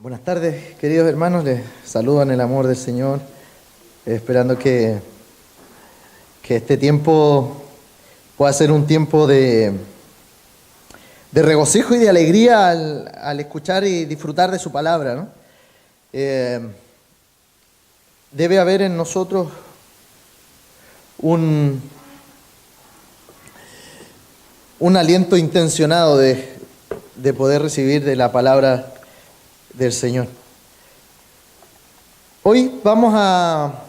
Buenas tardes, queridos hermanos, les saludo en el amor del Señor, esperando que este tiempo pueda ser un tiempo de regocijo y de alegría al escuchar y disfrutar de su palabra, ¿no? Debe haber en nosotros un aliento intencionado de poder recibir de la palabra del Señor. Hoy vamos a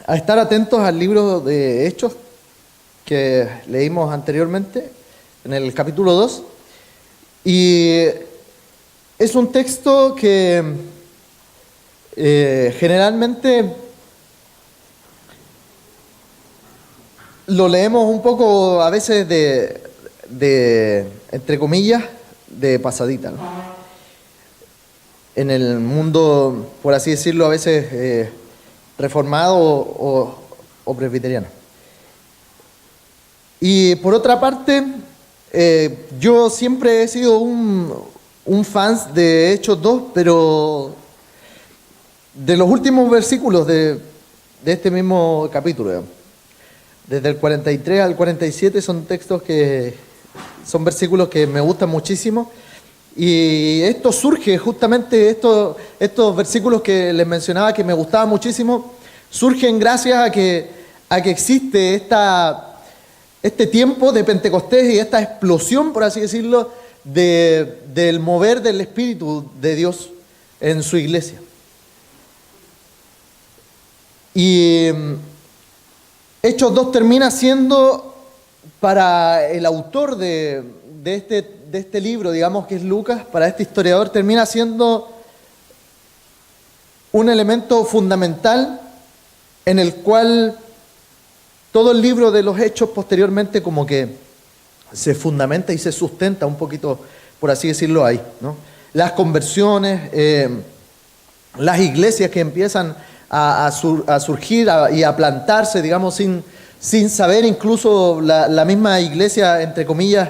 estar atentos al libro de Hechos que leímos anteriormente, en el capítulo 2, y es un texto que generalmente lo leemos un poco a veces de entre comillas, de pasadita, ¿no? En el mundo, por así decirlo, a veces reformado o presbiteriano. Y por otra parte, yo siempre he sido un fan de Hechos 2, pero de los últimos versículos de este mismo capítulo, digamos. Desde el 43 al 47 son son versículos que me gustan muchísimo. Y esto surge justamente, estos versículos que les mencionaba que me gustaban muchísimo, surgen gracias a que existe este tiempo de Pentecostés y esta explosión, por así decirlo, del mover del Espíritu de Dios en su iglesia. Y Hechos 2 termina siendo, para el autor de este libro, digamos que es Lucas, para este historiador, termina siendo un elemento fundamental en el cual todo el libro de los Hechos posteriormente como que se fundamenta y se sustenta un poquito, por así decirlo, ahí, ¿no? Las conversiones, las iglesias que empiezan a surgir y a plantarse, digamos, sin saber, incluso la misma iglesia, entre comillas,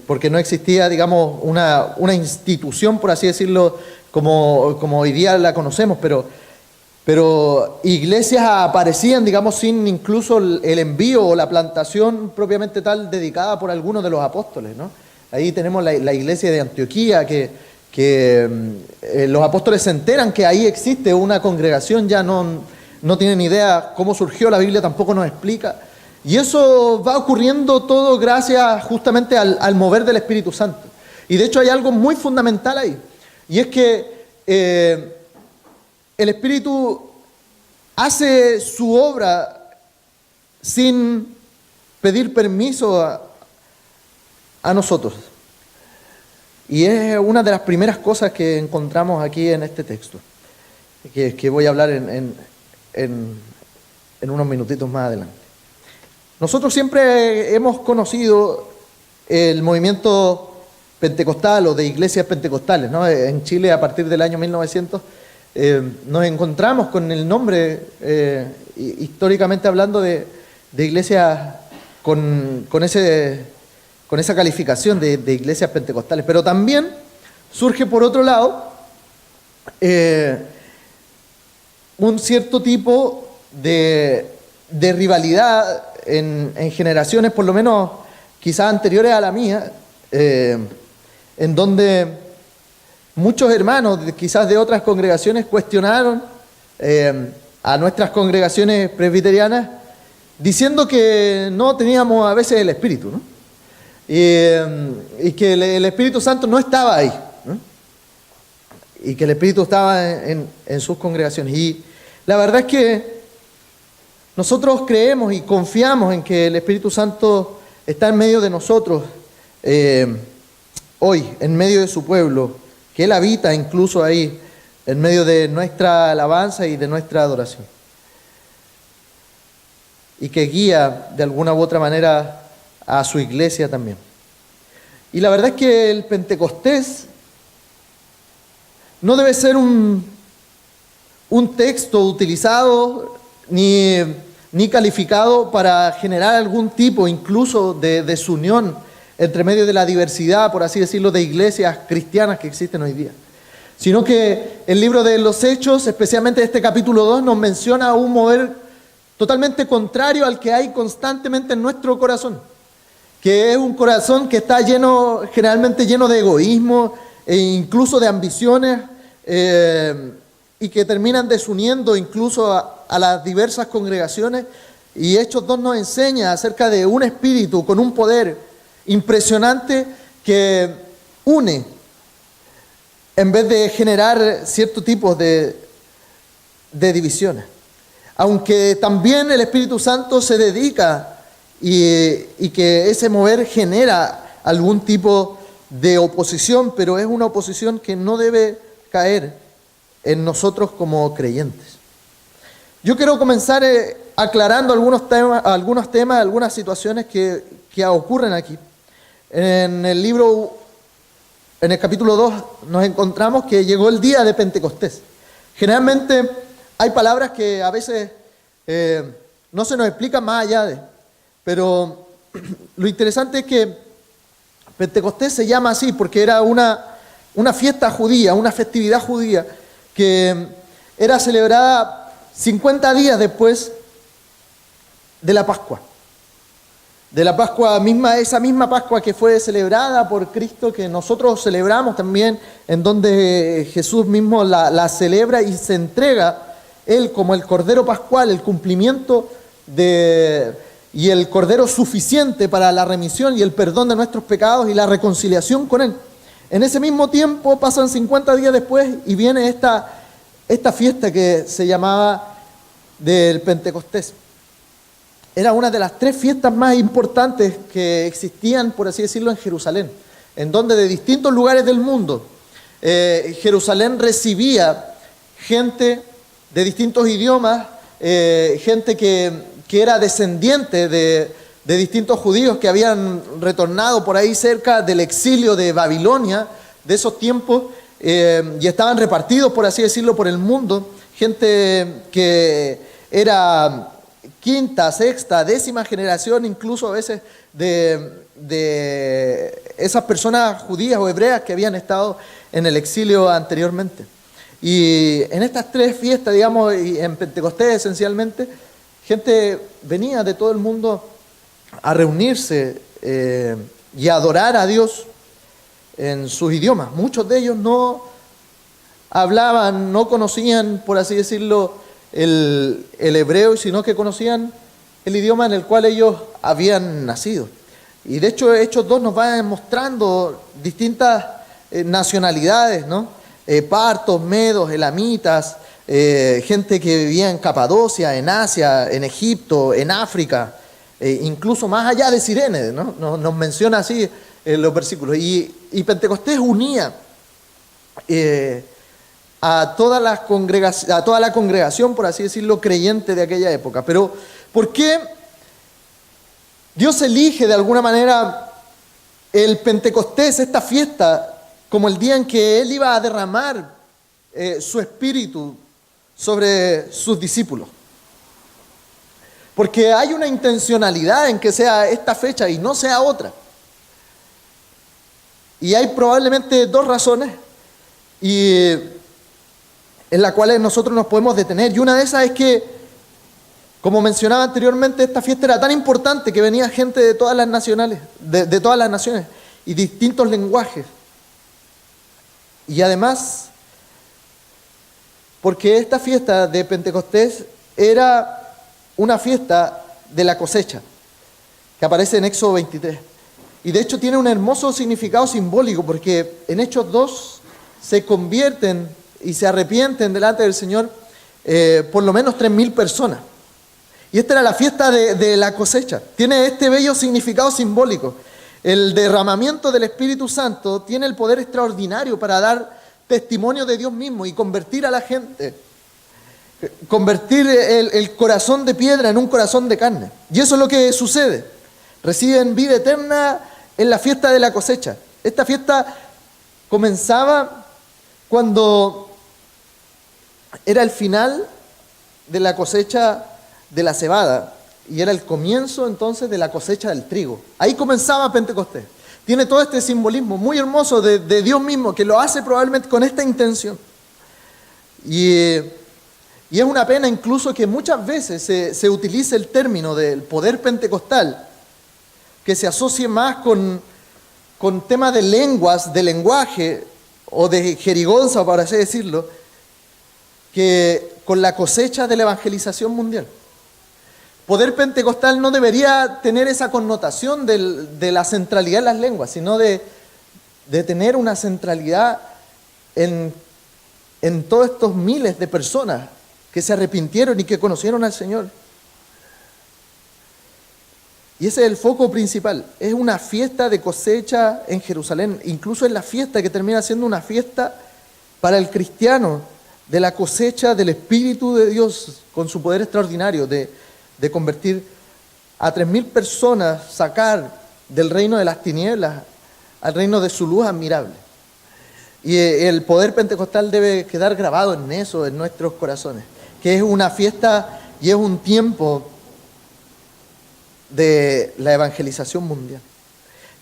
porque no existía, digamos, una institución, por así decirlo, como hoy día la conocemos, pero iglesias aparecían, digamos, sin incluso el envío o la plantación propiamente tal dedicada por algunos de los apóstoles, ¿no? Ahí tenemos la iglesia de Antioquía, que los apóstoles se enteran que ahí existe una congregación, ya no tienen idea cómo surgió, la Biblia tampoco nos explica. Y eso va ocurriendo todo gracias justamente al mover del Espíritu Santo. Y de hecho hay algo muy fundamental ahí. Y es que el Espíritu hace su obra sin pedir permiso a nosotros. Y es una de las primeras cosas que encontramos aquí en este texto, que voy a hablar en unos minutitos más adelante. Nosotros siempre hemos conocido el movimiento pentecostal o de iglesias pentecostales, ¿no? En Chile, a partir del año 1900, nos encontramos con el nombre, históricamente hablando, de iglesias con esa calificación de iglesias pentecostales. Pero también surge, por otro lado, un cierto tipo de rivalidad en generaciones, por lo menos quizás anteriores a la mía, en donde muchos hermanos, quizás de otras congregaciones, cuestionaron a nuestras congregaciones presbiterianas, diciendo que no teníamos a veces el Espíritu, ¿no? Y que el Espíritu Santo no estaba ahí, ¿no? Y que el Espíritu estaba en sus congregaciones. Y la verdad es que nosotros creemos y confiamos en que el Espíritu Santo está en medio de nosotros hoy, en medio de su pueblo, que Él habita incluso ahí, en medio de nuestra alabanza y de nuestra adoración. Y que guía de alguna u otra manera a su iglesia también. Y la verdad es que el Pentecostés no debe ser un texto utilizado ni calificado para generar algún tipo incluso de desunión entre medio de la diversidad, por así decirlo, de iglesias cristianas que existen hoy día. Sino que el libro de los Hechos, especialmente este capítulo 2, nos menciona un mover totalmente contrario al que hay constantemente en nuestro corazón, que es un corazón que está generalmente lleno de egoísmo e incluso de ambiciones, y que terminan desuniendo incluso a las diversas congregaciones. Y Hechos 2 nos enseña acerca de un espíritu con un poder impresionante que une, en vez de generar cierto tipo de divisiones. Aunque también el Espíritu Santo se dedica y que ese mover genera algún tipo de oposición, pero es una oposición que no debe caer en nosotros como creyentes. Yo quiero comenzar aclarando algunos temas, algunas situaciones que ocurren aquí. En el capítulo 2 nos encontramos que llegó el día de Pentecostés. Generalmente hay palabras que a veces no se nos explican más allá de, pero lo interesante es que Pentecostés se llama así porque era una fiesta judía, una festividad judía que era celebrada 50 días después de la Pascua. De la Pascua misma, esa misma Pascua que fue celebrada por Cristo, que nosotros celebramos también, en donde Jesús mismo la celebra y se entrega Él como el Cordero Pascual, el cumplimiento y el Cordero suficiente para la remisión y el perdón de nuestros pecados y la reconciliación con Él. En ese mismo tiempo, pasan 50 días después y viene esta fiesta que se llamaba del Pentecostés. Era una de las 3 fiestas más importantes que existían, por así decirlo, en Jerusalén, en donde de distintos lugares del mundo, Jerusalén recibía gente de distintos idiomas, gente que era descendiente de distintos judíos que habían retornado por ahí cerca del exilio de Babilonia, de esos tiempos, y estaban repartidos, por así decirlo, por el mundo, gente que era quinta, sexta, décima generación, incluso a veces de esas personas judías o hebreas que habían estado en el exilio anteriormente. Y en estas 3 fiestas, digamos, y en Pentecostés esencialmente, gente venía de todo el mundo a reunirse y a adorar a Dios en sus idiomas. Muchos de ellos no hablaban, no conocían, por así decirlo, el hebreo, sino que conocían el idioma en el cual ellos habían nacido. Y de hecho Hechos 2 nos va mostrando distintas nacionalidades, ¿no? Partos, medos, elamitas, gente que vivía en Capadocia, en Asia, en Egipto, en África, incluso más allá de Cirene, ¿no? Nos menciona así en los versículos. Y Pentecostés unía a toda la congregación, por así decirlo, creyente de aquella época. Pero ¿por qué Dios elige de alguna manera el Pentecostés, esta fiesta, como el día en que Él iba a derramar su espíritu sobre sus discípulos? Porque hay una intencionalidad en que sea esta fecha y no sea otra. Y hay probablemente 2 razones en las cuales nosotros nos podemos detener. Y una de esas es que, como mencionaba anteriormente, esta fiesta era tan importante que venía gente de todas las naciones y distintos lenguajes. Y además, porque esta fiesta de Pentecostés era una fiesta de la cosecha, que aparece en Éxodo 23. Y de hecho tiene un hermoso significado simbólico, porque en Hechos 2 se convierten y se arrepienten delante del Señor por lo menos 3.000 personas. Y esta era la fiesta de la cosecha. Tiene este bello significado simbólico. El derramamiento del Espíritu Santo tiene el poder extraordinario para dar testimonio de Dios mismo y convertir a la gente, convertir el corazón de piedra en un corazón de carne. Y eso es lo que sucede. Reciben vida eterna en la fiesta de la cosecha. Esta fiesta comenzaba cuando era el final de la cosecha de la cebada y era el comienzo entonces de la cosecha del trigo. Ahí comenzaba Pentecostés. Tiene todo este simbolismo muy hermoso de Dios mismo, que lo hace probablemente con esta intención. Y es una pena incluso que muchas veces se utilice el término del poder pentecostal, que se asocie más con temas de lenguas, de lenguaje, o de jerigonza, por así decirlo, que con la cosecha de la evangelización mundial. Poder pentecostal no debería tener esa connotación de la centralidad en las lenguas, sino de tener una centralidad en todos estos miles de personas que se arrepintieron y que conocieron al Señor. Y ese es el foco principal. Es una fiesta de cosecha en Jerusalén. Incluso es la fiesta que termina siendo una fiesta para el cristiano de la cosecha del Espíritu de Dios con su poder extraordinario de convertir a 3.000 personas, sacar del reino de las tinieblas al reino de su luz admirable. Y el poder pentecostal debe quedar grabado en eso, en nuestros corazones, que es una fiesta y es un tiempo de la evangelización mundial.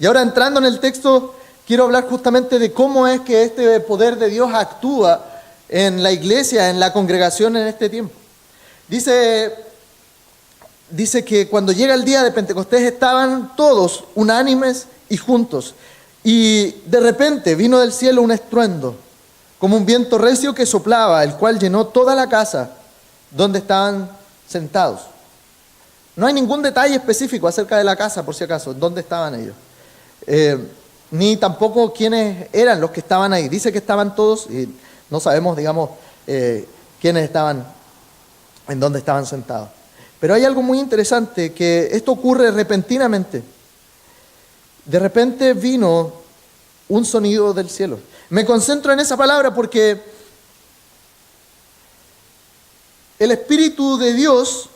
Y ahora, entrando en el texto, quiero hablar justamente de cómo es que este poder de Dios actúa en la iglesia, en la congregación en este tiempo. Dice que cuando llega el día de Pentecostés estaban todos unánimes y juntos. Y de repente vino del cielo un estruendo, como un viento recio que soplaba, el cual llenó toda la casa donde estaban sentados. No hay ningún detalle específico acerca de la casa, por si acaso, dónde estaban ellos. Ni tampoco quiénes eran los que estaban ahí. Dice que estaban todos, y no sabemos, digamos, quiénes estaban, en dónde estaban sentados. Pero hay algo muy interesante, que esto ocurre repentinamente. De repente vino un sonido del cielo. Me concentro en esa palabra porque el Espíritu de Dios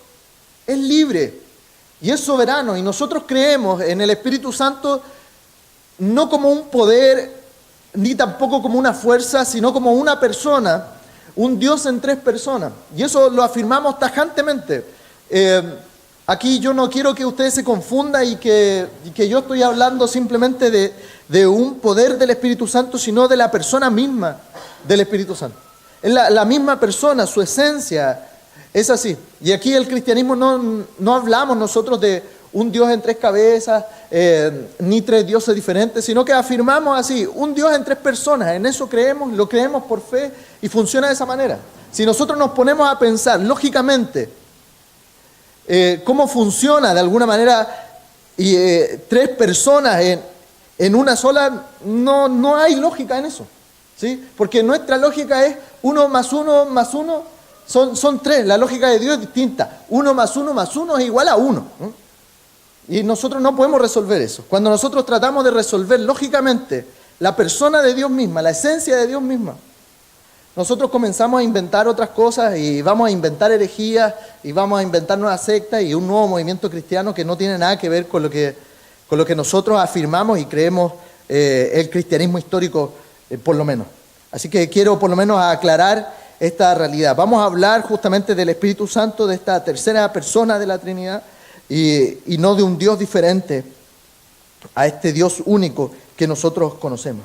es libre y es soberano, y nosotros creemos en el Espíritu Santo no como un poder, ni tampoco como una fuerza, sino como una persona, un Dios en 3 personas. Y eso lo afirmamos tajantemente. Aquí yo no quiero que ustedes se confundan y que yo estoy hablando simplemente de un poder del Espíritu Santo, sino de la persona misma del Espíritu Santo. Es la misma persona, su esencia es así. Y aquí el cristianismo no hablamos nosotros de un Dios en 3 cabezas, ni 3 dioses diferentes, sino que afirmamos así, un Dios en 3 personas. En eso creemos, lo creemos por fe y funciona de esa manera. Si nosotros nos ponemos a pensar lógicamente cómo funciona de alguna manera 3 personas en una sola, no hay lógica en eso, ¿sí? Porque nuestra lógica es 1 más 1 más 1 son 3. La lógica de Dios es distinta. 1 más 1 más 1 es igual a 1, ¿no? Y nosotros no podemos resolver eso. Cuando nosotros tratamos de resolver lógicamente la persona de Dios misma, la esencia de Dios misma, nosotros comenzamos a inventar otras cosas y vamos a inventar herejías y vamos a inventar nuevas sectas y un nuevo movimiento cristiano que no tiene nada que ver con lo que nosotros afirmamos y creemos el cristianismo histórico, por lo menos. Así que quiero por lo menos aclarar esta realidad. Vamos a hablar justamente del Espíritu Santo, de esta tercera persona de la Trinidad, y no de un Dios diferente a este Dios único que nosotros conocemos.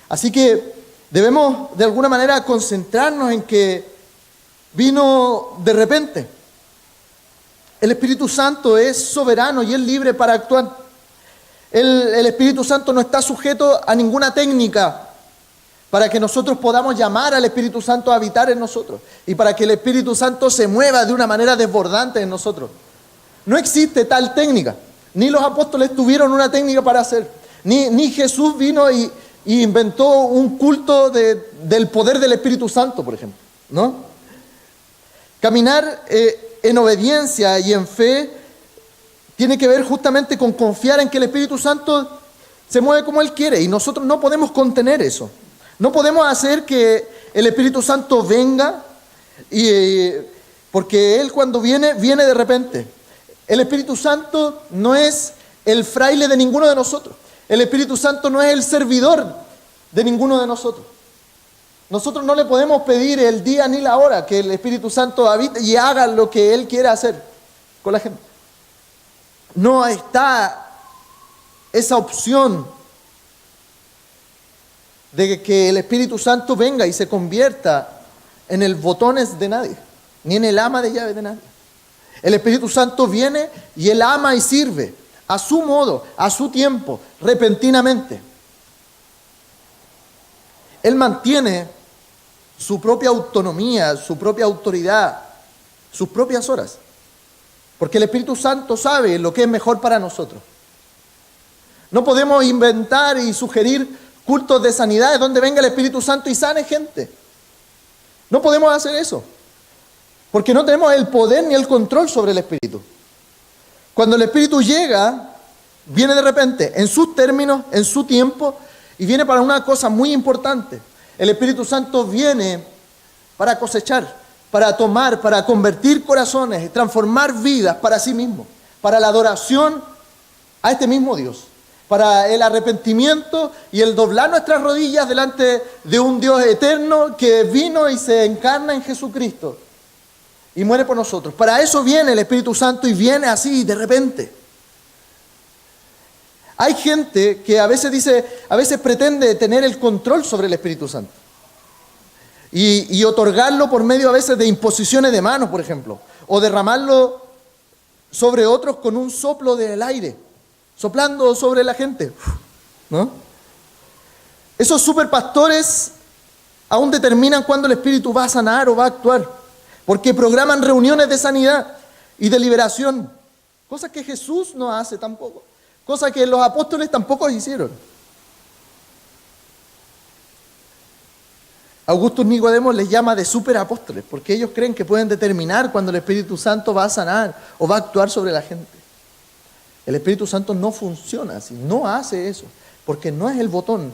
Así que debemos de alguna manera concentrarnos en que vino de repente. El Espíritu Santo es soberano y es libre para actuar. El Espíritu Santo no está sujeto a ninguna técnica para que nosotros podamos llamar al Espíritu Santo a habitar en nosotros y para que el Espíritu Santo se mueva de una manera desbordante en nosotros. No existe tal técnica, ni los apóstoles tuvieron una técnica para hacer, ni Jesús vino y inventó un culto del poder del Espíritu Santo, por ejemplo, ¿no? Caminar en obediencia y en fe tiene que ver justamente con confiar en que el Espíritu Santo se mueve como Él quiere, y nosotros no podemos contener eso. No podemos hacer que el Espíritu Santo venga, porque Él cuando viene de repente. El Espíritu Santo no es el fraile de ninguno de nosotros. El Espíritu Santo no es el servidor de ninguno de nosotros. Nosotros no le podemos pedir el día ni la hora que el Espíritu Santo habite y haga lo que Él quiera hacer con la gente. No está esa opción de que el Espíritu Santo venga y se convierta en el botones de nadie, ni en el ama de llave de nadie. El Espíritu Santo viene y Él ama y sirve a su modo, a su tiempo, repentinamente. Él mantiene su propia autonomía, su propia autoridad, sus propias horas. Porque el Espíritu Santo sabe lo que es mejor para nosotros. No podemos inventar y sugerir cultos de sanidades donde venga el Espíritu Santo y sane gente. No podemos hacer eso. Porque no tenemos el poder ni el control sobre el Espíritu. Cuando el Espíritu llega, viene de repente, en sus términos, en su tiempo, y viene para una cosa muy importante. El Espíritu Santo viene para cosechar, para tomar, para convertir corazones, transformar vidas para sí mismo, para la adoración a este mismo Dios, para el arrepentimiento y el doblar nuestras rodillas delante de un Dios eterno que vino y se encarna en Jesucristo y muere por nosotros. Para eso viene el Espíritu Santo y viene así de repente. Hay gente que a veces pretende tener el control sobre el Espíritu Santo. Y otorgarlo por medio a veces de imposiciones de manos, por ejemplo, o derramarlo sobre otros con un soplo del aire, soplando sobre la gente, ¿no? Esos superpastores aún determinan cuándo el Espíritu va a sanar o va a actuar, porque programan reuniones de sanidad y de liberación, cosas que Jesús no hace tampoco, cosas que los apóstoles tampoco hicieron. Augustus Nicodemos les llama de superapóstoles, porque ellos creen que pueden determinar cuando el Espíritu Santo va a sanar o va a actuar sobre la gente. El Espíritu Santo no funciona así, no hace eso, porque no es el botón,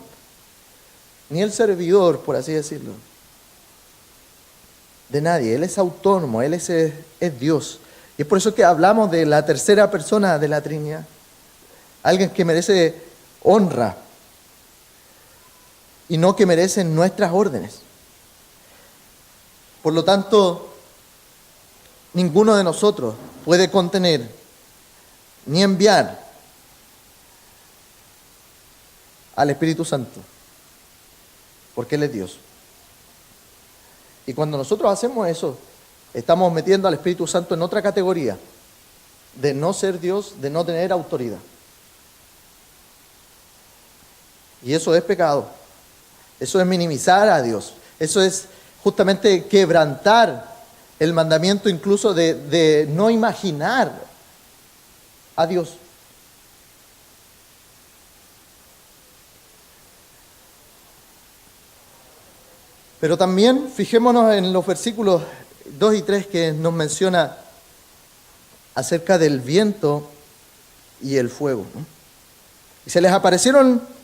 ni el servidor, por así decirlo, de nadie. Él es autónomo, Él es Dios. Y es por eso que hablamos de la tercera persona de la Trinidad, alguien que merece honra, y no que merecen nuestras órdenes. Por lo tanto, ninguno de nosotros puede contener ni enviar al Espíritu Santo, porque Él es Dios. Y cuando nosotros hacemos eso, estamos metiendo al Espíritu Santo en otra categoría, de no ser Dios, de no tener autoridad. Y eso es pecado. Eso es minimizar a Dios. Eso es justamente quebrantar el mandamiento incluso de no imaginar a Dios. Pero también fijémonos en los versículos 2 y 3 que nos menciona acerca del viento y el fuego, ¿no? Y se les aparecieron...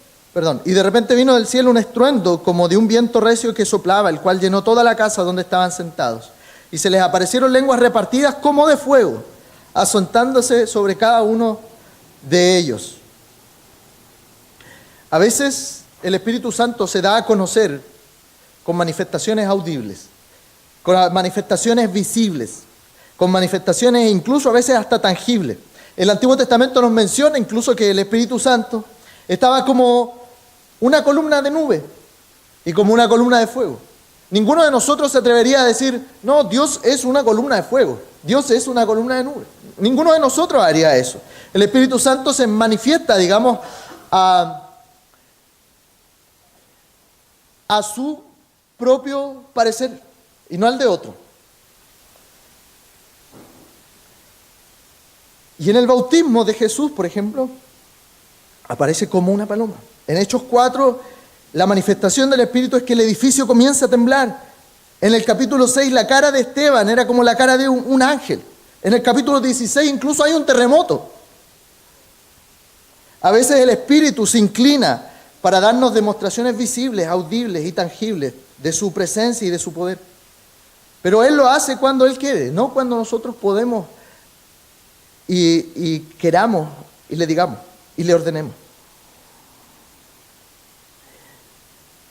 y de repente vino del cielo un estruendo como de un viento recio que soplaba, el cual llenó toda la casa donde estaban sentados. Y se les aparecieron lenguas repartidas como de fuego, asentándose sobre cada uno de ellos. A veces el Espíritu Santo se da a conocer con manifestaciones audibles, con manifestaciones visibles, con manifestaciones incluso a veces hasta tangibles. El Antiguo Testamento nos menciona incluso que el Espíritu Santo estaba como una columna de nube y como una columna de fuego. Ninguno de nosotros se atrevería a decir, no, Dios es una columna de fuego, Dios es una columna de nube. Ninguno de nosotros haría eso. El Espíritu Santo se manifiesta, digamos, a su propio parecer y no al de otro. Y en el bautismo de Jesús, por ejemplo, aparece como una paloma. En Hechos 4, la manifestación del Espíritu es que el edificio comienza a temblar. En el capítulo 6, la cara de Esteban era como la cara de un ángel. En el capítulo 16, incluso hay un terremoto. A veces el Espíritu se inclina para darnos demostraciones visibles, audibles y tangibles de su presencia y de su poder. Pero Él lo hace cuando Él quiere, no cuando nosotros podemos y queramos y le digamos y le ordenemos.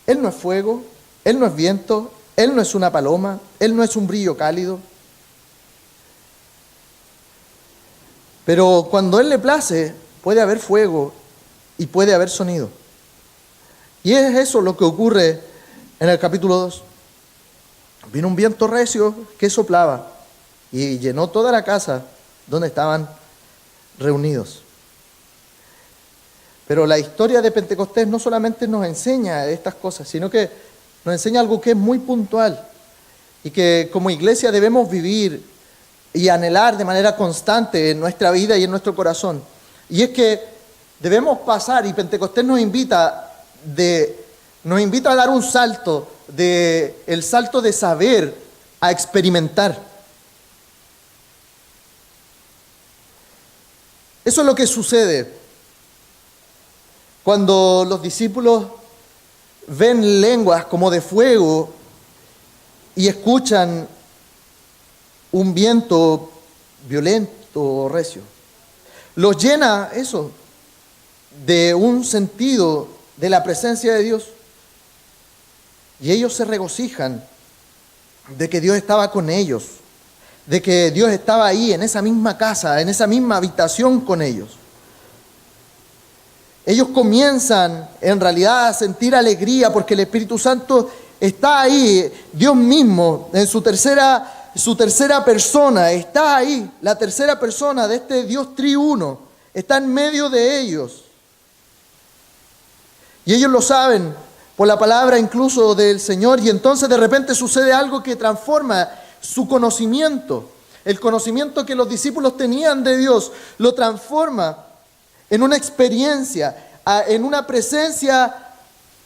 Él no es fuego, Él no es viento, Él no es una paloma, Él no es un brillo cálido. Pero cuando Él le place, puede haber fuego y puede haber sonido. Y es eso lo que ocurre en el capítulo 2. Vino un viento recio que soplaba y llenó toda la casa donde estaban reunidos. Pero la historia de Pentecostés no solamente nos enseña estas cosas, sino que nos enseña algo que es muy puntual y que como iglesia debemos vivir y anhelar de manera constante en nuestra vida y en nuestro corazón. Y es que debemos pasar, y Pentecostés nos invita a dar un salto, el salto de saber a experimentar. Eso es lo que sucede cuando los discípulos ven lenguas como de fuego y escuchan un viento violento o recio. Los llena eso de un sentido de la presencia de Dios. Y ellos se regocijan de que Dios estaba con ellos, de que Dios estaba ahí en esa misma casa, en esa misma habitación con ellos. Ellos comienzan en realidad a sentir alegría porque el Espíritu Santo está ahí, Dios mismo en su tercera persona, está ahí, la tercera persona de este Dios triuno, está en medio de ellos. Y ellos lo saben por la palabra incluso del Señor, y entonces de repente sucede algo que transforma su conocimiento. El conocimiento que los discípulos tenían de Dios lo transforma en una experiencia, en una presencia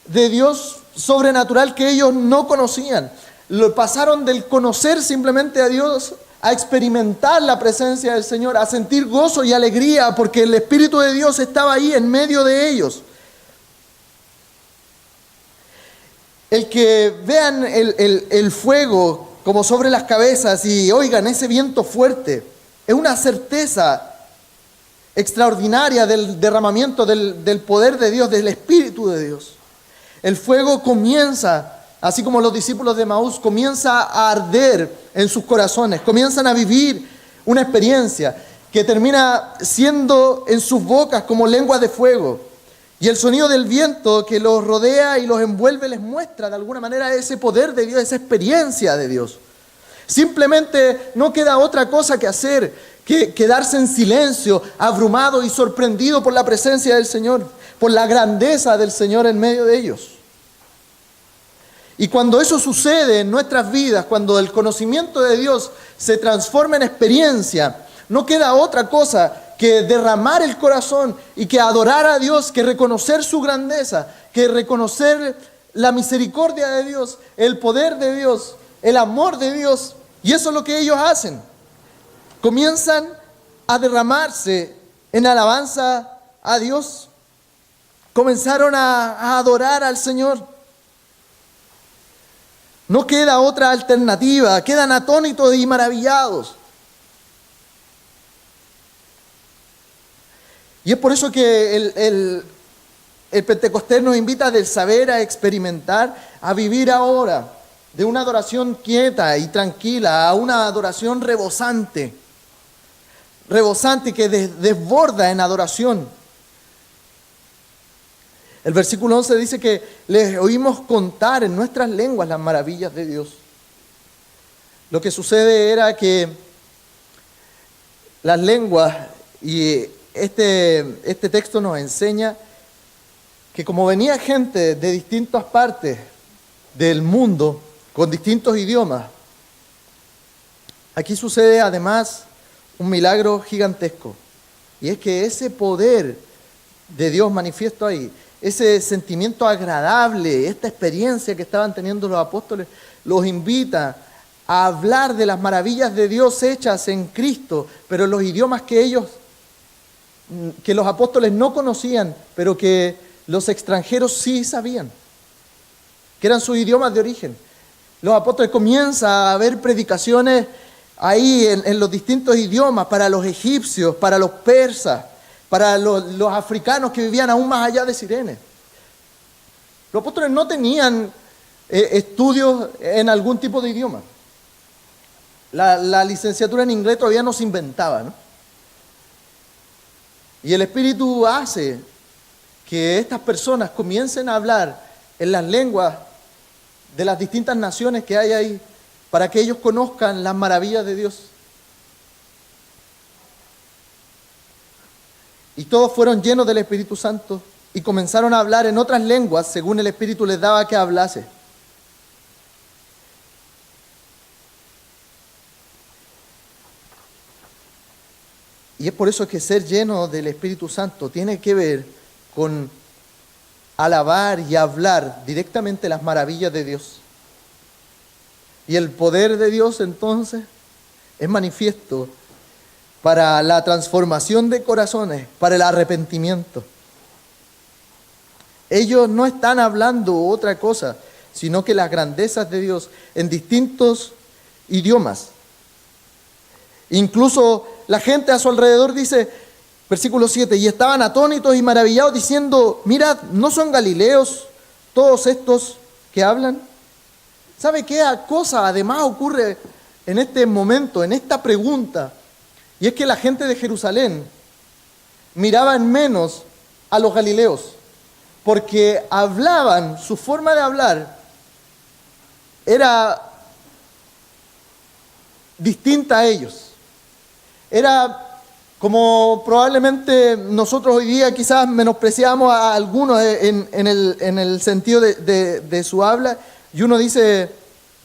de Dios sobrenatural que ellos no conocían. Lo pasaron del conocer simplemente a Dios a experimentar la presencia del Señor, a sentir gozo y alegría porque el Espíritu de Dios estaba ahí en medio de ellos. El que vean el fuego como sobre las cabezas y oigan ese viento fuerte, es una certeza extraordinaria del derramamiento del poder de Dios, del Espíritu de Dios. El fuego comienza, así como los discípulos de Emaús, comienza a arder en sus corazones, comienzan a vivir una experiencia que termina siendo en sus bocas como lenguas de fuego. Y el sonido del viento que los rodea y los envuelve les muestra de alguna manera ese poder de Dios, esa experiencia de Dios. Simplemente no queda otra cosa que hacer que quedarse en silencio, abrumado y sorprendido por la presencia del Señor, por la grandeza del Señor en medio de ellos. Y cuando eso sucede en nuestras vidas, cuando el conocimiento de Dios se transforma en experiencia, no queda otra cosa que derramar el corazón y que adorar a Dios, que reconocer su grandeza, que reconocer la misericordia de Dios, el poder de Dios, el amor de Dios. Y eso es lo que ellos hacen. Comienzan a derramarse en alabanza a Dios. Comenzaron a adorar al Señor. No queda otra alternativa, quedan atónitos y maravillados. Y es por eso que el Pentecostés nos invita del saber a experimentar, a vivir ahora de una adoración quieta y tranquila a una adoración rebosante que desborda en adoración. El versículo 11 dice que les oímos contar en nuestras lenguas las maravillas de Dios. Lo que sucede era que las lenguas, y este texto nos enseña que como venía gente de distintas partes del mundo con distintos idiomas, aquí sucede además un milagro gigantesco. Y es que ese poder de Dios manifiesto ahí, ese sentimiento agradable, esta experiencia que estaban teniendo los apóstoles, los invita a hablar de las maravillas de Dios hechas en Cristo, pero en los idiomas que los apóstoles no conocían, pero que los extranjeros sí sabían, que eran sus idiomas de origen. Los apóstoles comienzan a haber predicaciones ahí en los distintos idiomas para los egipcios, para los persas, para los africanos que vivían aún más allá de Cirene. Los apóstoles no tenían estudios en algún tipo de idioma. La licenciatura en inglés todavía no se inventaba, ¿no? Y el Espíritu hace que estas personas comiencen a hablar en las lenguas de las distintas naciones que hay ahí, para que ellos conozcan las maravillas de Dios. Y todos fueron llenos del Espíritu Santo y comenzaron a hablar en otras lenguas según el Espíritu les daba que hablase. Y es por eso que ser lleno del Espíritu Santo tiene que ver con alabar y hablar directamente las maravillas de Dios. Y el poder de Dios entonces es manifiesto para la transformación de corazones, para el arrepentimiento. Ellos no están hablando otra cosa, sino que las grandezas de Dios en distintos idiomas. Incluso la gente a su alrededor dice, versículo 7, y estaban atónitos y maravillados diciendo, mirad, ¿no son galileos todos estos que hablan? ¿Sabe qué cosa además ocurre en este momento, en esta pregunta? Y es que la gente de Jerusalén miraba en menos a los galileos, porque hablaban, su forma de hablar era distinta a ellos. Era como probablemente nosotros hoy día quizás menospreciamos a algunos en el sentido de su habla, y uno dice,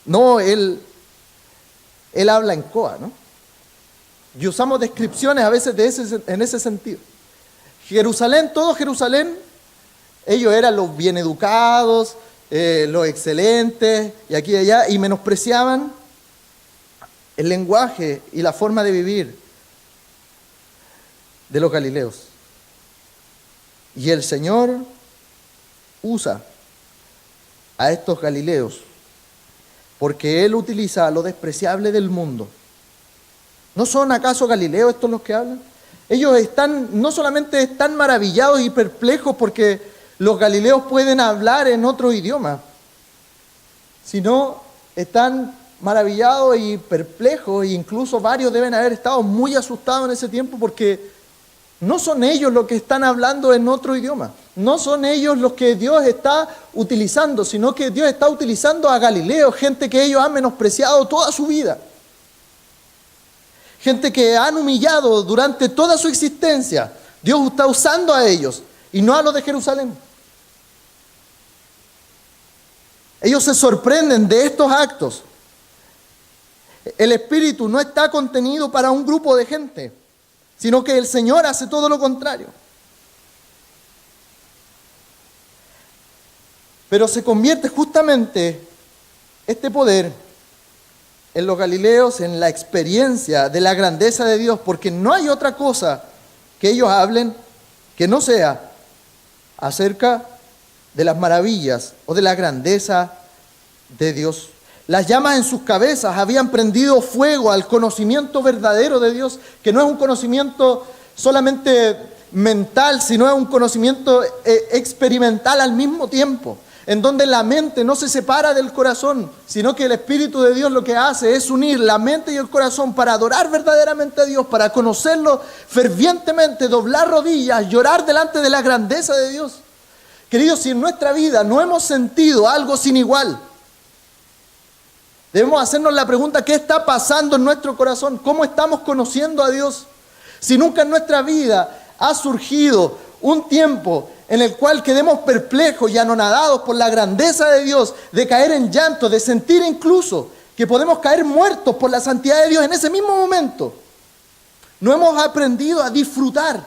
no, él habla en coa, ¿no? Y usamos descripciones a veces en ese sentido. Jerusalén, todo Jerusalén, ellos eran los bien educados, los excelentes, y aquí y allá, y menospreciaban el lenguaje y la forma de vivir de los galileos. Y el Señor usa a estos galileos porque Él utiliza lo despreciable del mundo. ¿No son acaso galileos estos los que hablan? Ellos no solamente están maravillados y perplejos porque los galileos pueden hablar en otro idioma, sino están maravillados y perplejos, e incluso varios deben haber estado muy asustados en ese tiempo porque no son ellos los que están hablando en otro idioma, no son ellos los que Dios está utilizando, sino que Dios está utilizando a Galileo, gente que ellos han menospreciado toda su vida, gente que han humillado durante toda su existencia. Dios está usando a ellos y no a los de Jerusalén. Ellos se sorprenden de estos actos. El Espíritu no está contenido para un grupo de gente, sino que el Señor hace todo lo contrario. Pero se convierte justamente este poder en los galileos, en la experiencia de la grandeza de Dios, porque no hay otra cosa que ellos hablen que no sea acerca de las maravillas o de la grandeza de Dios. Las llamas en sus cabezas habían prendido fuego al conocimiento verdadero de Dios, que no es un conocimiento solamente mental, sino es un conocimiento experimental al mismo tiempo, en donde la mente no se separa del corazón, sino que el Espíritu de Dios lo que hace es unir la mente y el corazón para adorar verdaderamente a Dios, para conocerlo fervientemente, doblar rodillas, llorar delante de la grandeza de Dios. Queridos, si en nuestra vida no hemos sentido algo sin igual, debemos hacernos la pregunta, ¿qué está pasando en nuestro corazón? ¿Cómo estamos conociendo a Dios? Si nunca en nuestra vida ha surgido un tiempo en el cual quedemos perplejos y anonadados por la grandeza de Dios, de caer en llanto, de sentir incluso que podemos caer muertos por la santidad de Dios en ese mismo momento, no hemos aprendido a disfrutar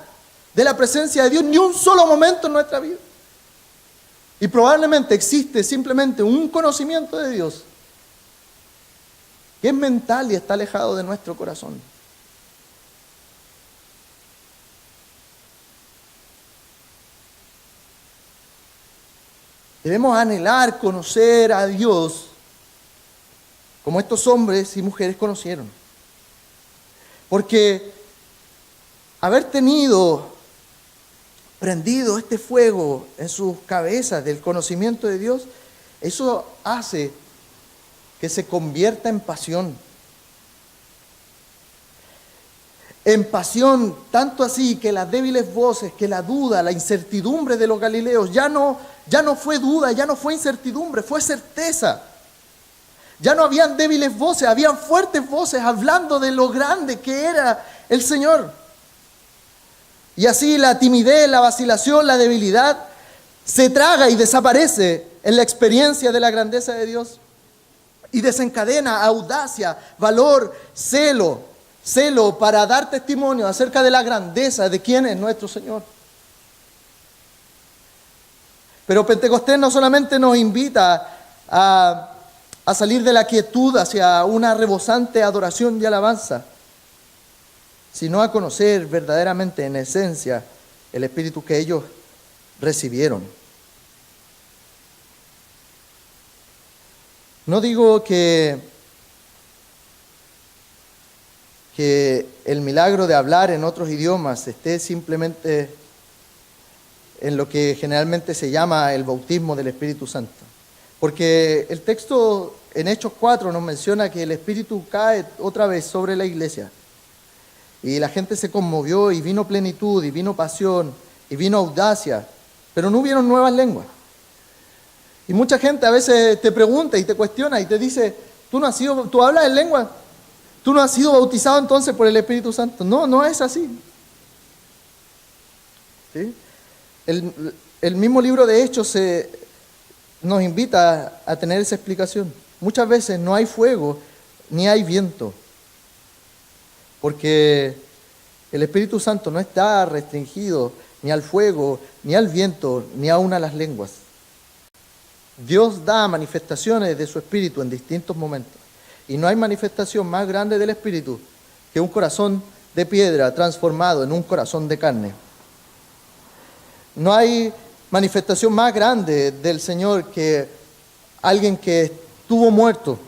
de la presencia de Dios ni un solo momento en nuestra vida. Y probablemente existe simplemente un conocimiento de Dios que es mental y está alejado de nuestro corazón. Debemos anhelar conocer a Dios como estos hombres y mujeres conocieron. Porque haber prendido este fuego en sus cabezas del conocimiento de Dios, eso hace que se convierta en pasión. en pasión, tanto así que las débiles voces, que la duda, la incertidumbre de los galileos, ya no fue duda, ya no fue incertidumbre, fue certeza. Ya no habían débiles voces, habían fuertes voces hablando de lo grande que era el Señor. Y así la timidez, la vacilación, la debilidad se traga y desaparece en la experiencia de la grandeza de Dios y desencadena audacia, valor, celo para dar testimonio acerca de la grandeza de quién es nuestro Señor. Pero Pentecostés no solamente nos invita a salir de la quietud hacia una rebosante adoración y alabanza, sino a conocer verdaderamente, en esencia, el Espíritu que ellos recibieron. No digo que el milagro de hablar en otros idiomas esté simplemente en lo que generalmente se llama el bautismo del Espíritu Santo. Porque el texto en Hechos 4 nos menciona que el Espíritu cae otra vez sobre la iglesia. Y la gente se conmovió y vino plenitud, y vino pasión, y vino audacia, pero no hubieron nuevas lenguas. Y mucha gente a veces te pregunta y te cuestiona y te dice, ¿tú hablas en lengua? ¿Tú no has sido bautizado entonces por el Espíritu Santo? No, no es así. ¿Sí? El mismo libro de Hechos nos invita a tener esa explicación. Muchas veces no hay fuego ni hay viento, porque el Espíritu Santo no está restringido ni al fuego, ni al viento, ni aún a las lenguas. Dios da manifestaciones de su Espíritu en distintos momentos. Y no hay manifestación más grande del Espíritu que un corazón de piedra transformado en un corazón de carne. No hay manifestación más grande del Señor que alguien que estuvo muerto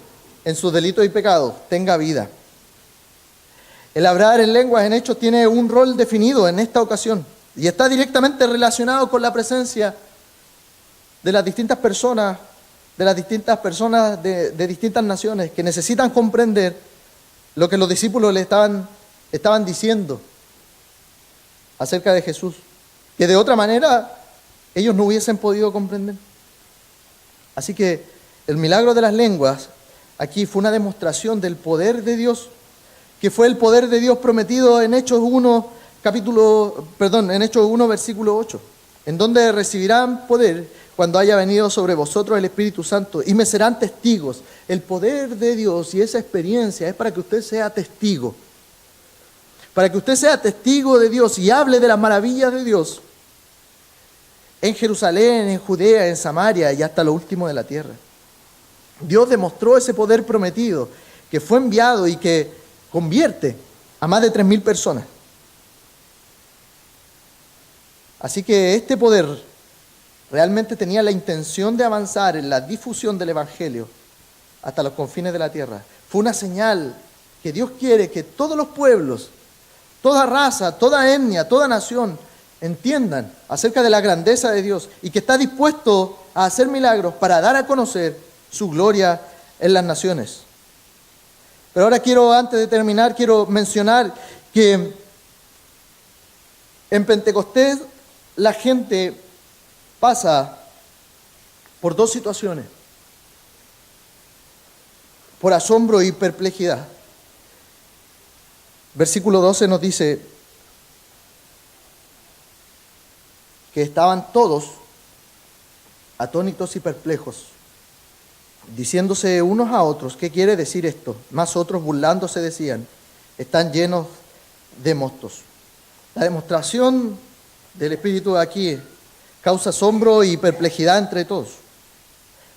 en sus delitos y pecados tenga vida. El hablar en lenguas en Hechos tiene un rol definido en esta ocasión y está directamente relacionado con la presencia de las distintas personas, de distintas naciones que necesitan comprender lo que los discípulos le estaban diciendo acerca de Jesús, que de otra manera ellos no hubiesen podido comprender. Así que el milagro de las lenguas aquí fue una demostración del poder de Dios, que fue el poder de Dios prometido en Hechos 1, versículo 8, en donde recibirán poder cuando haya venido sobre vosotros el Espíritu Santo, y me serán testigos. El poder de Dios y esa experiencia es para que usted sea testigo. Para que usted sea testigo de Dios y hable de las maravillas de Dios en Jerusalén, en Judea, en Samaria y hasta lo último de la tierra. Dios demostró ese poder prometido que fue enviado y que convierte a más de 3,000 personas. Así que este poder realmente tenía la intención de avanzar en la difusión del Evangelio hasta los confines de la tierra. Fue una señal que Dios quiere que todos los pueblos, toda raza, toda etnia, toda nación entiendan acerca de la grandeza de Dios y que está dispuesto a hacer milagros para dar a conocer su gloria en las naciones. Pero ahora antes de terminar, quiero mencionar que en Pentecostés la gente pasa por dos situaciones: por asombro y perplejidad. Versículo 12 nos dice que estaban todos atónitos y perplejos, diciéndose unos a otros, ¿qué quiere decir esto? Mas otros, burlándose, decían, están llenos de mostos. La demostración del Espíritu aquí causa asombro y perplejidad entre todos.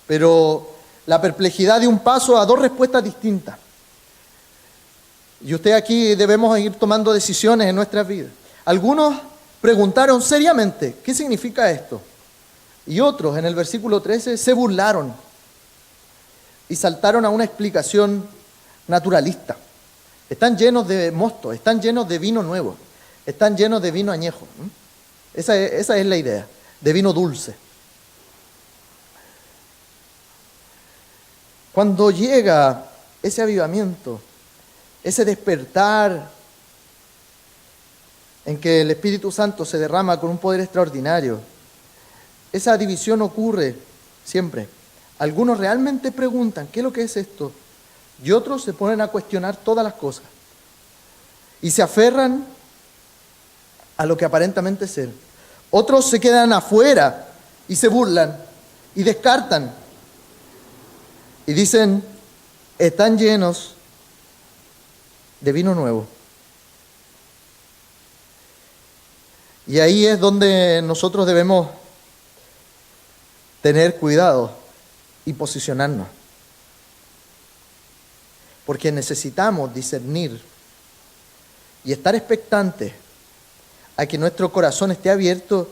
Pero la perplejidad dio un paso a dos respuestas distintas. Y usted aquí debemos ir tomando decisiones en nuestras vidas. Algunos preguntaron seriamente, ¿qué significa esto? Y otros, en el versículo 13, se burlaron y saltaron a una explicación naturalista. Están llenos de mosto, están llenos de vino nuevo, están llenos de vino añejo. Esa es la idea, de vino dulce. Cuando llega ese avivamiento, ese despertar en que el Espíritu Santo se derrama con un poder extraordinario, esa división ocurre siempre. Algunos realmente preguntan, ¿qué es lo que es esto? Y otros se ponen a cuestionar todas las cosas. Y se aferran a lo que aparentemente es ser. Otros se quedan afuera y se burlan y descartan. Y dicen, están llenos de vino nuevo. Y ahí es donde nosotros debemos tener cuidado y posicionarnos. Porque necesitamos discernir y estar expectantes a que nuestro corazón esté abierto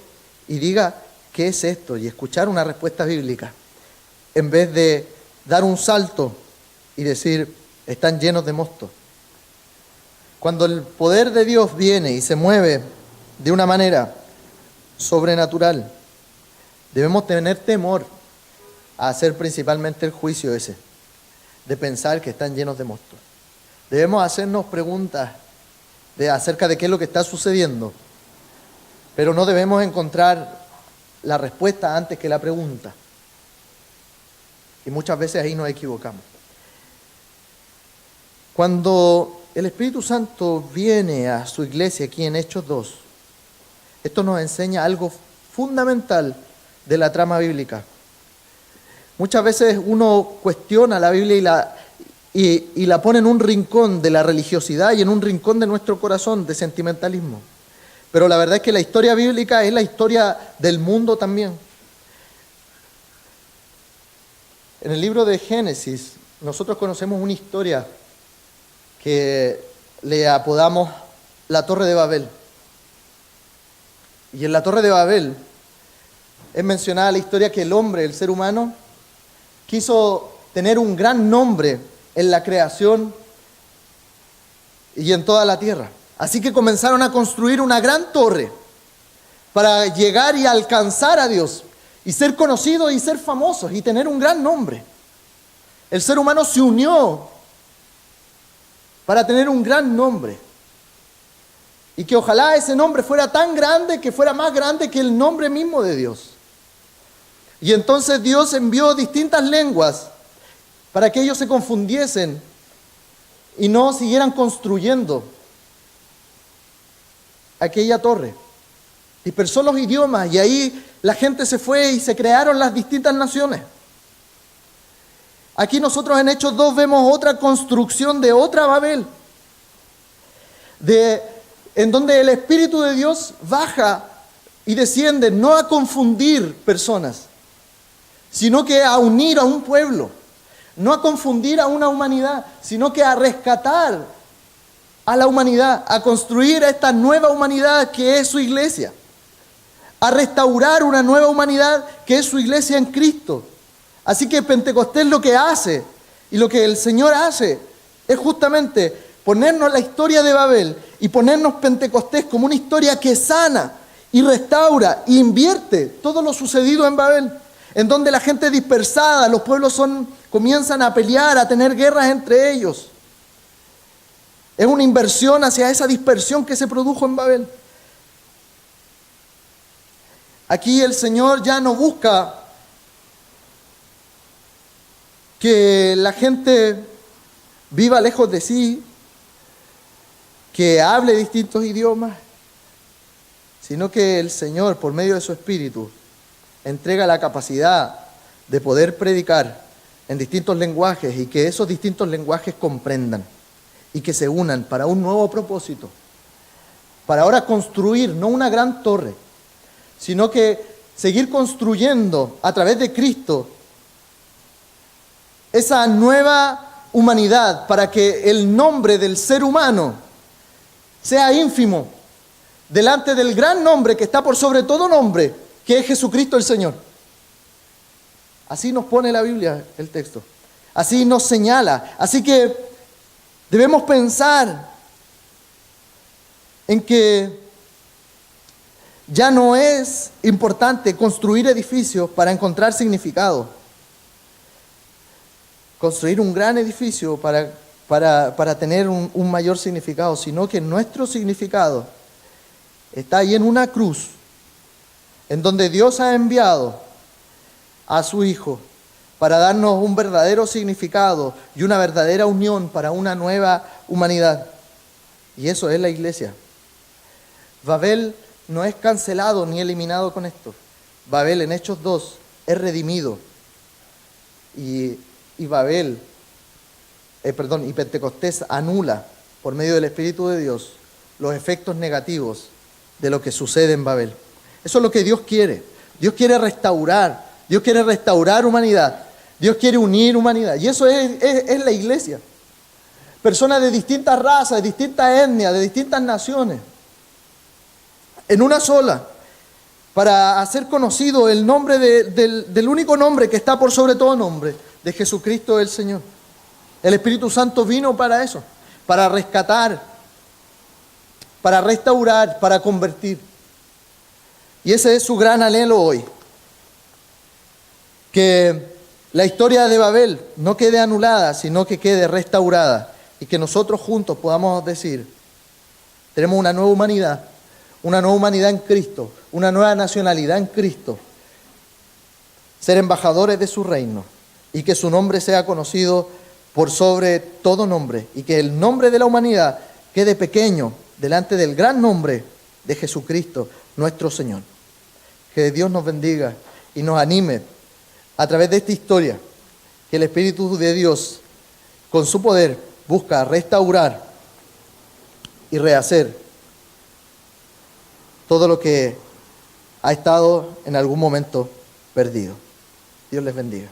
y diga, ¿qué es esto? Y escuchar una respuesta bíblica, en vez de dar un salto y decir, están llenos de mosto. Cuando el poder de Dios viene y se mueve de una manera sobrenatural, debemos tener temor a hacer principalmente el juicio ese, de pensar que están llenos de mosto. Debemos hacernos preguntas acerca de qué es lo que está sucediendo, pero no debemos encontrar la respuesta antes que la pregunta. Y muchas veces ahí nos equivocamos. Cuando el Espíritu Santo viene a su iglesia aquí en Hechos 2, esto nos enseña algo fundamental de la trama bíblica. Muchas veces uno cuestiona la Biblia y la pone en un rincón de la religiosidad y en un rincón de nuestro corazón de sentimentalismo. Pero la verdad es que la historia bíblica es la historia del mundo también. En el libro de Génesis, nosotros conocemos una historia que le apodamos la Torre de Babel. Y en la Torre de Babel es mencionada la historia que el hombre, el ser humano, quiso tener un gran nombre en la creación y en toda la tierra. Así que comenzaron a construir una gran torre para llegar y alcanzar a Dios y ser conocidos y ser famosos y tener un gran nombre. El ser humano se unió para tener un gran nombre. Y que ojalá ese nombre fuera tan grande que fuera más grande que el nombre mismo de Dios. Y entonces Dios envió distintas lenguas para que ellos se confundiesen y no siguieran construyendo aquella torre. Dispersó los idiomas y ahí la gente se fue y se crearon las distintas naciones. Aquí nosotros en Hechos 2 vemos otra construcción de otra Babel, en donde el Espíritu de Dios baja y desciende, no a confundir personas, sino que a unir a un pueblo, no a confundir a una humanidad, sino que a rescatar a la humanidad, a construir esta nueva humanidad que es su iglesia, a restaurar una nueva humanidad que es su iglesia en Cristo. Así que Pentecostés lo que hace y lo que el Señor hace es justamente ponernos la historia de Babel y ponernos Pentecostés como una historia que sana y restaura e invierte todo lo sucedido en Babel, en donde la gente dispersada, los pueblos comienzan a pelear, a tener guerras entre ellos. Es una inversión hacia esa dispersión que se produjo en Babel. Aquí el Señor ya no busca que la gente viva lejos de sí, que hable distintos idiomas, sino que el Señor, por medio de su Espíritu, entrega la capacidad de poder predicar en distintos lenguajes y que esos distintos lenguajes comprendan y que se unan para un nuevo propósito, para ahora construir no una gran torre, sino que seguir construyendo a través de Cristo esa nueva humanidad para que el nombre del ser humano sea ínfimo delante del gran nombre que está por sobre todo nombre, que es Jesucristo el Señor. Así nos pone la Biblia el texto, así nos señala. Así que debemos pensar en que ya no es importante construir edificios para encontrar significado. Construir un gran edificio para tener un mayor significado, sino que nuestro significado está ahí en una cruz, en donde Dios ha enviado a su Hijo para darnos un verdadero significado y una verdadera unión para una nueva humanidad. Y eso es la iglesia. Babel no es cancelado ni eliminado con esto. Babel en Hechos 2 es redimido. Y Pentecostés anula por medio del Espíritu de Dios los efectos negativos de lo que sucede en Babel. Eso es lo que Dios quiere. Dios quiere restaurar. Dios quiere restaurar humanidad. Dios quiere unir humanidad. Y eso es la iglesia. Personas de distintas razas, de distintas etnias, de distintas naciones. En una sola. Para hacer conocido el nombre del único nombre que está por sobre todo nombre, de Jesucristo el Señor. El Espíritu Santo vino para eso, para rescatar, para restaurar, para convertir. Y ese es su gran anhelo hoy. Que la historia de Babel no quede anulada, sino que quede restaurada. Y que nosotros juntos podamos decir, tenemos una nueva humanidad en Cristo, una nueva nacionalidad en Cristo, ser embajadores de su reino y que su nombre sea conocido por sobre todo nombre y que el nombre de la humanidad quede pequeño delante del gran nombre de Jesucristo, nuestro Señor. Que Dios nos bendiga y nos anime a través de esta historia, que el Espíritu de Dios, con su poder, busca restaurar y rehacer todo lo que ha estado en algún momento perdido. Dios les bendiga.